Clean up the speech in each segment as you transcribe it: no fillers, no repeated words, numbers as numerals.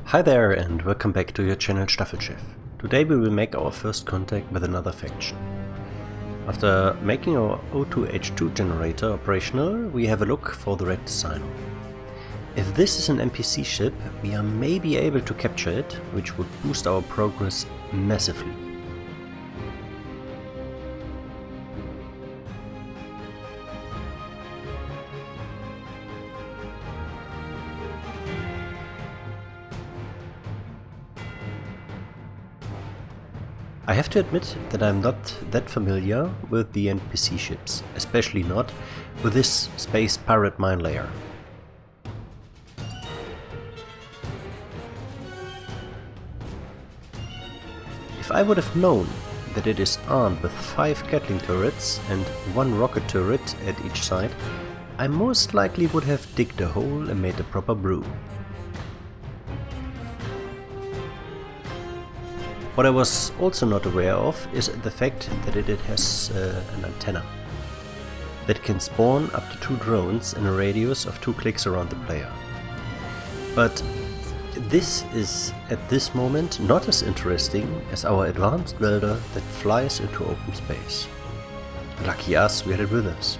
Hi there and welcome back to your channel Staffelchef. Today we will make our first contact with another faction. After making our O2H2 generator operational, we have a look for the red designer. If this is an NPC ship, we are maybe able to capture it, which would boost our progress massively. I have to admit that I'm not that familiar with the NPC ships, especially not with this space pirate mine layer. If I would have known that it is armed with 5 Gatling turrets and 1 rocket turret at each side, I most likely would have digged a hole and made a proper brew. What I was also not aware of is the fact that it has an antenna that can spawn up to 2 drones in a radius of 2 clicks around the player. But this is at this moment not as interesting as our advanced welder that flies into open space. Lucky us, we had it with us.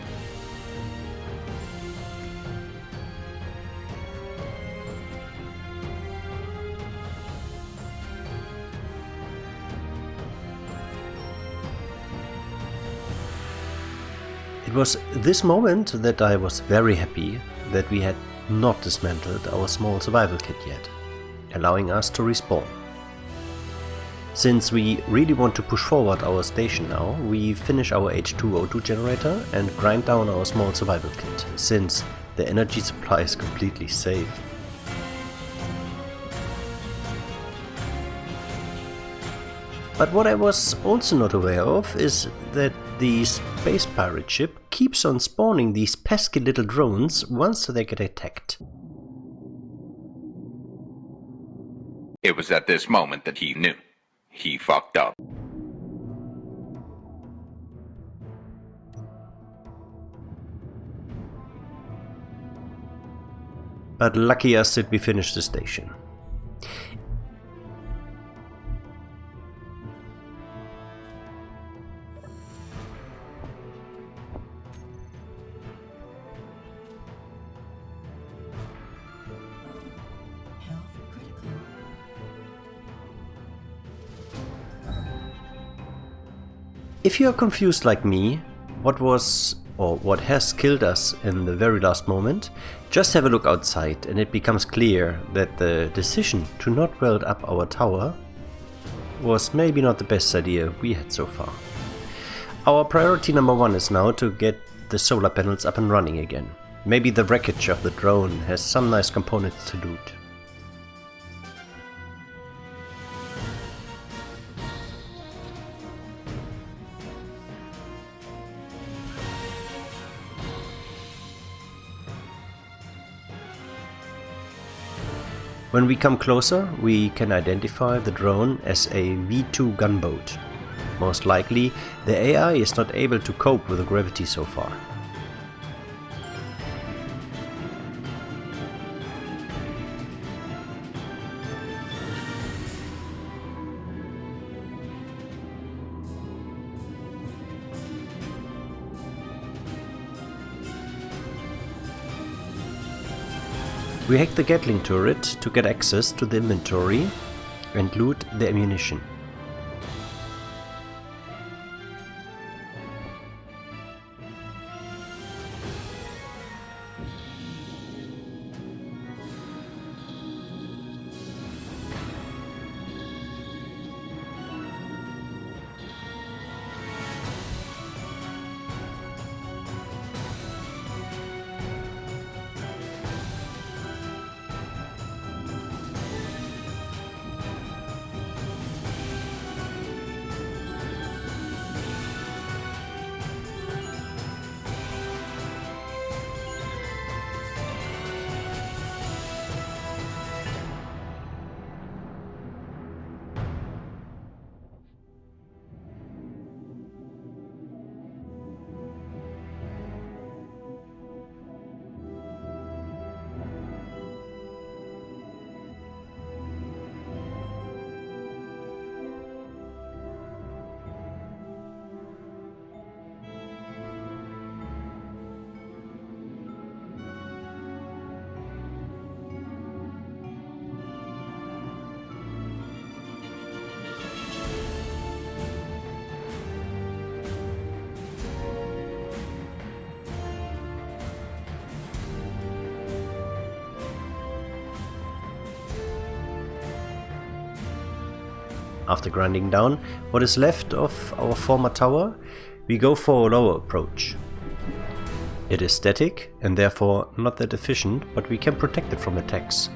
It was this moment that I was very happy that we had not dismantled our small survival kit yet, allowing us to respawn. Since we really want to push forward our station now, we finish our H2O2 generator and grind down our small survival kit, since the energy supply is completely safe. But what I was also not aware of is that the space pirate ship keeps on spawning these pesky little drones once they get attacked. It was at this moment that he knew. He fucked up. But lucky us that we finished the station. If you are confused like me, what was or what has killed us in the very last moment, just have a look outside and it becomes clear that the decision to not weld up our tower was maybe not the best idea we had so far. Our priority number 1 is now to get the solar panels up and running again. Maybe the wreckage of the drone has some nice components to loot. When we come closer, we can identify the drone as a V2 gunboat. Most likely, the AI is not able to cope with the gravity so far. We hack the Gatling turret to get access to the inventory and loot the ammunition. After grinding down what is left of our former tower, we go for a lower approach. It is static and therefore not that efficient, but we can protect it from attacks.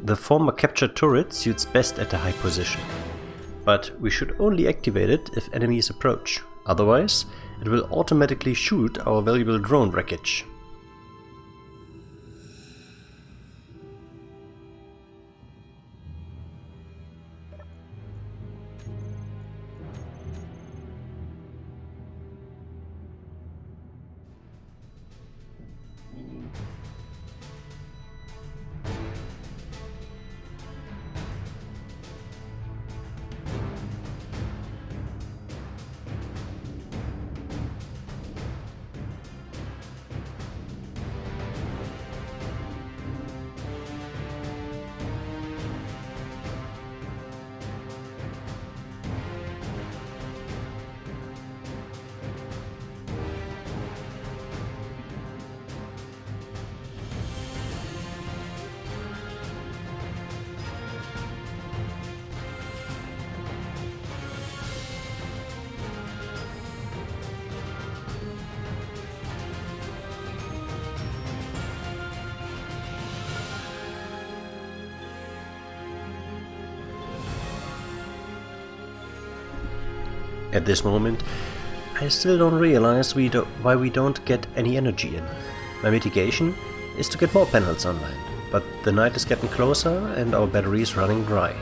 The former captured turret suits best at a high position, but we should only activate it if enemies approach, otherwise it will automatically shoot our valuable drone wreckage. At this moment, I still don't realize why we don't get any energy in. My mitigation is to get more panels online, but the night is getting closer and our battery is running dry.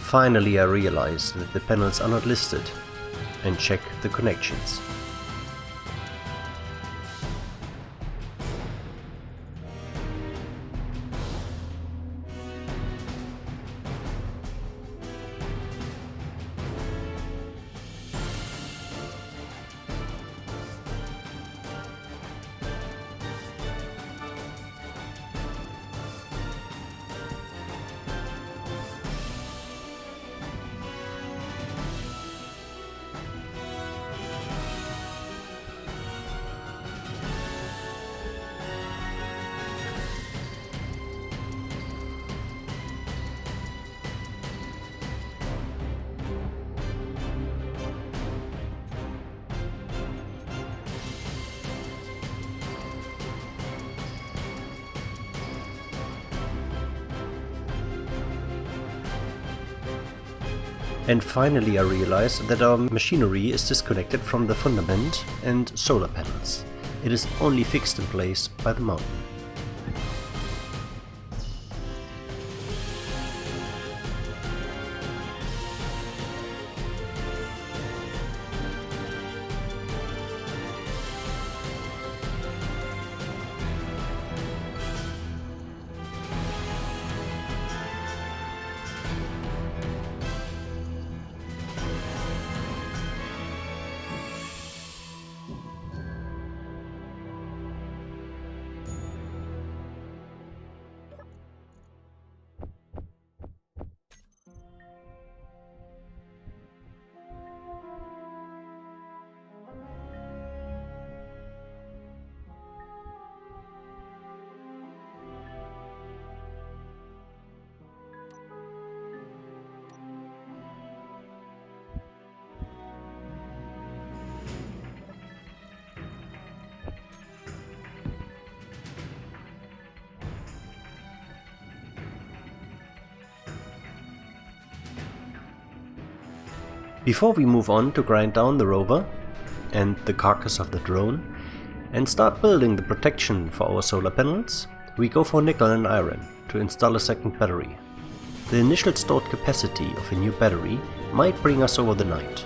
Finally I realize that the panels are not listed, and check the connections. And finally I realized that our machinery is disconnected from the fundament and solar panels. It is only fixed in place by the mountain. Before we move on to grind down the rover and the carcass of the drone and start building the protection for our solar panels, we go for nickel and iron to install a second battery. The initial stored capacity of a new battery might bring us over the night.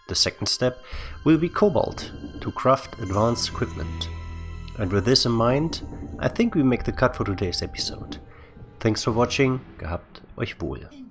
The second step will be cobalt to craft advanced equipment. And with this in mind, I think we make the cut for today's episode. Thanks for watching, gehabt euch wohl.